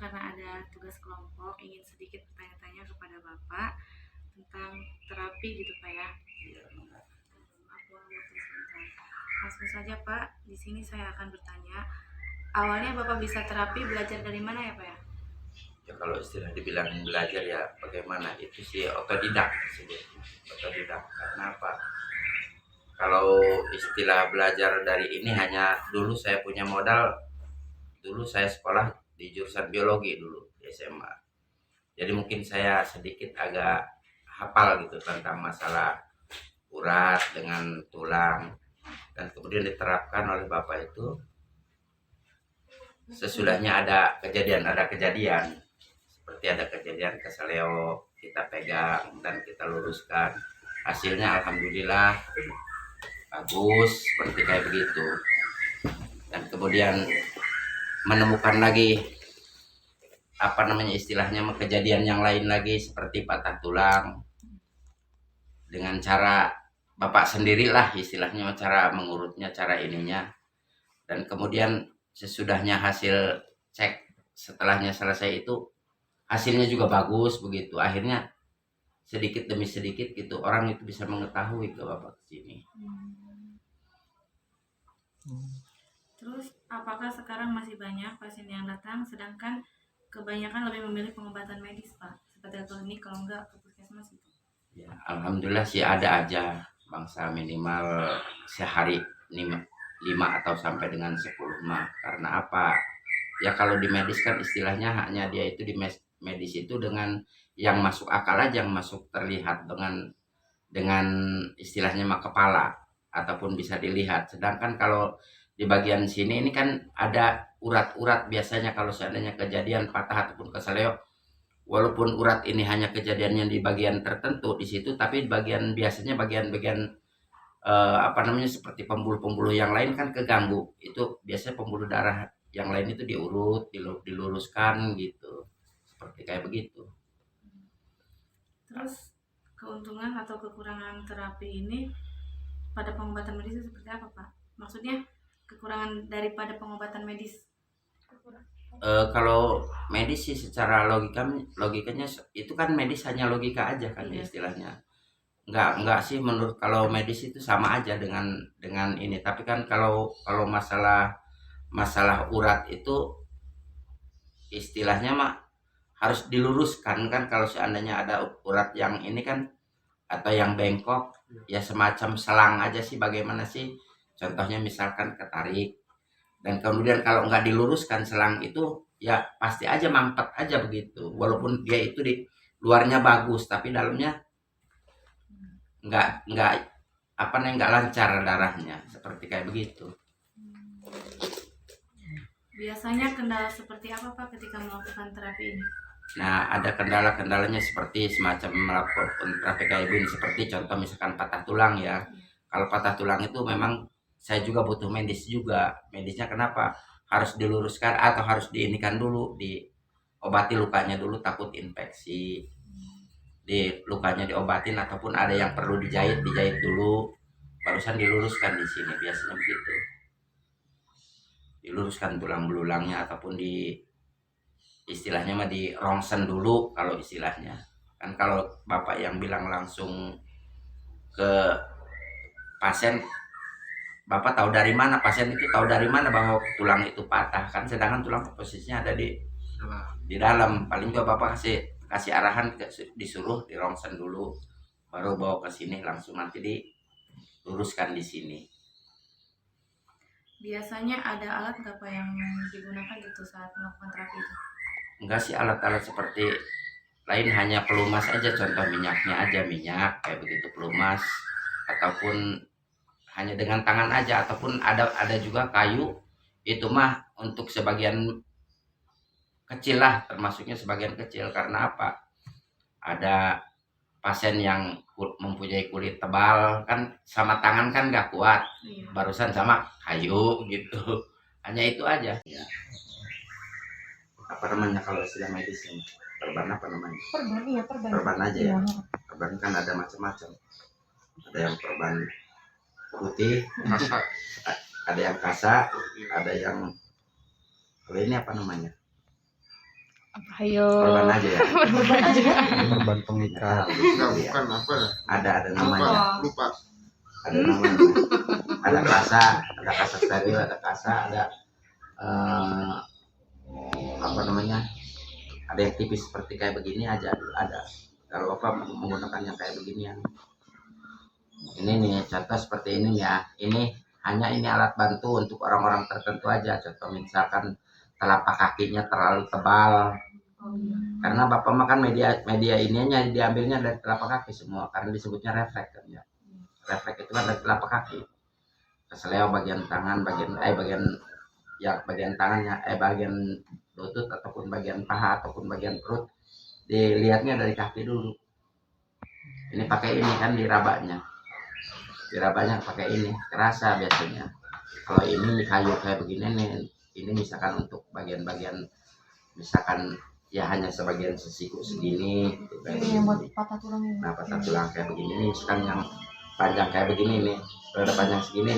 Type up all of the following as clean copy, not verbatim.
karena ada tugas kelompok ingin sedikit bertanya-tanya kepada Bapak tentang terapi gitu Pak ya. Aku waktu sebentar. Langsung saja Pak, di sini saya akan bertanya. Awalnya Bapak bisa terapi belajar dari mana ya Pak ya? Ya kalau istilah dibilang belajar ya bagaimana itu sih otodidak sebetulnya. Otodidak karena apa? Kalau istilah belajar dari ini hanya dulu saya punya modal, dulu saya sekolah di jurusan biologi dulu di SMA. Jadi mungkin saya sedikit agak hafal gitu tentang masalah urat dengan tulang, dan kemudian diterapkan oleh Bapak itu sesudahnya ada kejadian seperti ada kejadian keseleo, kita pegang dan kita luruskan, hasilnya alhamdulillah bagus seperti kayak begitu. Dan kemudian menemukan lagi apa namanya istilahnya kejadian yang lain lagi seperti patah tulang dengan cara Bapak sendirilah istilahnya, cara mengurutnya, cara ininya. Dan kemudian sesudahnya hasil cek, setelahnya selesai itu hasilnya juga bagus begitu. Akhirnya sedikit demi sedikit gitu orang itu bisa mengetahui ke Bapak kesini. Terus apakah sekarang masih banyak pasien yang datang sedangkan kebanyakan lebih memilih pengobatan medis Pak? Seperti ke klinik kalau enggak ke puskesmas itu. Ya, alhamdulillah sih ada aja bangsa minimal sehari 5 atau sampai dengan 10 mah. Karena apa? Ya kalau di medis kan istilahnya hanya dia itu di medis itu dengan yang masuk akal aja, yang masuk terlihat dengan istilahnya mah kepala ataupun bisa dilihat. Sedangkan kalau di bagian sini ini kan ada urat-urat, biasanya kalau seandainya kejadian patah ataupun keseleo, walaupun urat ini hanya kejadiannya di bagian tertentu di situ, tapi bagian biasanya bagian-bagian apa namanya seperti pembuluh-pembuluh yang lain kan keganggu. Itu biasanya pembuluh darah yang lain itu diurut, diluruskan gitu. Seperti kayak begitu. Terus keuntungan atau kekurangan terapi ini pada pengobatan medis itu seperti apa Pak? Maksudnya kekurangan daripada pengobatan medis. Kalau medis sih secara logikanya itu kan medis hanya logika aja kan Iya. istilahnya. Enggak sih, menurut kalau medis itu sama aja dengan ini. Tapi kan kalau masalah urat itu istilahnya mah harus diluruskan kan. Kalau seandainya ada urat yang ini kan atau yang bengkok, ya semacam selang aja sih, bagaimana sih contohnya misalkan ketarik, dan kemudian kalau nggak diluruskan selang itu ya pasti aja mampet aja begitu, walaupun dia itu di luarnya bagus tapi dalamnya nggak apa nih, nggak lancar darahnya seperti kayak begitu. Biasanya kendala seperti apa Pak ketika melakukan terapi ini? Nah, ada kendala-kendalanya seperti semacam melakukan terapi kayak begini, seperti contoh misalkan patah tulang ya. Kalau patah tulang itu memang saya juga butuh medis juga. Medisnya kenapa? Harus diluruskan atau harus diinikan dulu, diobati lukanya dulu, takut infeksi. Di lukanya diobatin ataupun ada yang perlu dijahit dulu, barusan diluruskan di sini, biasanya begitu. Diluruskan tulang belulangnya ataupun di istilahnya mah di rongsen dulu kalau istilahnya. Kan kalau Bapak yang bilang langsung ke pasien, Bapak tahu dari mana, pasien itu tahu dari mana bahwa tulang itu patah kan, sedangkan tulang posisinya ada di dalam. Paling juga Bapak kasih arahan disuruh di rongsen dulu, baru bawa ke sini langsung nanti diluruskan di sini. Biasanya ada alat nggak Pak yang digunakan gitu saat melakukan terapi itu? Enggak sih, alat-alat seperti lain, hanya pelumas aja, contoh minyaknya aja, minyak kayak begitu pelumas, ataupun hanya dengan tangan aja, ataupun ada juga kayu, itu mah untuk sebagian kecil lah, termasuknya sebagian kecil. Karena apa, ada pasien yang mempunyai kulit tebal kan, sama tangan kan nggak kuat, Iya. barusan sama kayu gitu. Hanya itu aja ya. Apa namanya kalau istilah medisnya, perban apa namanya, perban aja ya. Perban kan ada macam-macam, ada yang perban putih, ada yang kasa, ada yang, kalau ini apa namanya, Ayo. Korban aja ya. Korban pengikat. Enggak, bukan apa ya? Ada namanya. Lupa. Ada namanya. Ada kasa steril, ada kasa, ada apa namanya? Ada yang tipis seperti kayak begini aja ada. Kalau Bapak menggunakan yang kayak beginian. Ini nih contoh seperti ini ya. Ini hanya ini alat bantu untuk orang-orang tertentu aja. Contoh misalkan telapak kakinya terlalu tebal. Karena Bapak makan media ininya diambilnya dari telapak kaki semua karena disebutnya refleks kan ya. Refleks itu kan dari telapak kaki. Keseleo bagian tangan, bagian tangannya, bagian lutut ataupun bagian paha ataupun bagian perut dilihatnya dari kaki dulu. Ini pakai ini kan dirabanya pakai ini kerasa biasanya. Kalau ini kayu kayak begini nih, ini misalkan untuk bagian-bagian misalkan ya hanya sebagian sesiku segini gitu, kayak yang buat begini. patah tulang ini. Nah patah tulang kayak begini nih, misalkan yang panjang kayak begini nih, kalau ada panjang segini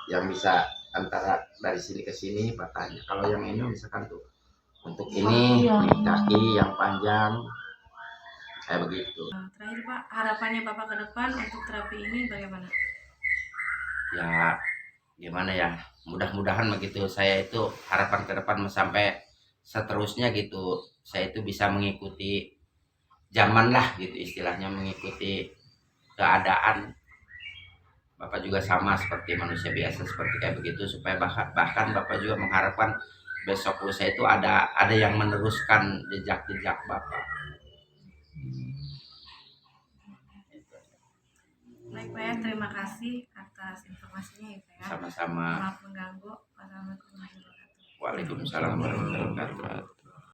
yang bisa antara dari sini ke sini patahnya. Kalau yang ini misalkan tuh untuk ini nih, kaki yang panjang kayak begitu. Terakhir Pak, harapannya Bapak ke depan untuk terapi ini bagaimana? Ya gimana ya, mudah-mudahan begitu. Saya itu harapan ke depan sampai seterusnya gitu, saya itu bisa mengikuti zaman lah gitu, istilahnya mengikuti keadaan. Bapak juga sama seperti manusia biasa seperti kayak begitu, supaya bahkan Bapak juga mengharapkan besok lusa itu ada yang meneruskan jejak Bapak. Baik Pak ya, terima kasih atas informasinya ya Pak ya. Sama-sama. Maaf mengganggu. Wassalamualaikum warahmatullahi wabarakatuh. Waalaikumsalam warahmatullahi wabarakatuh.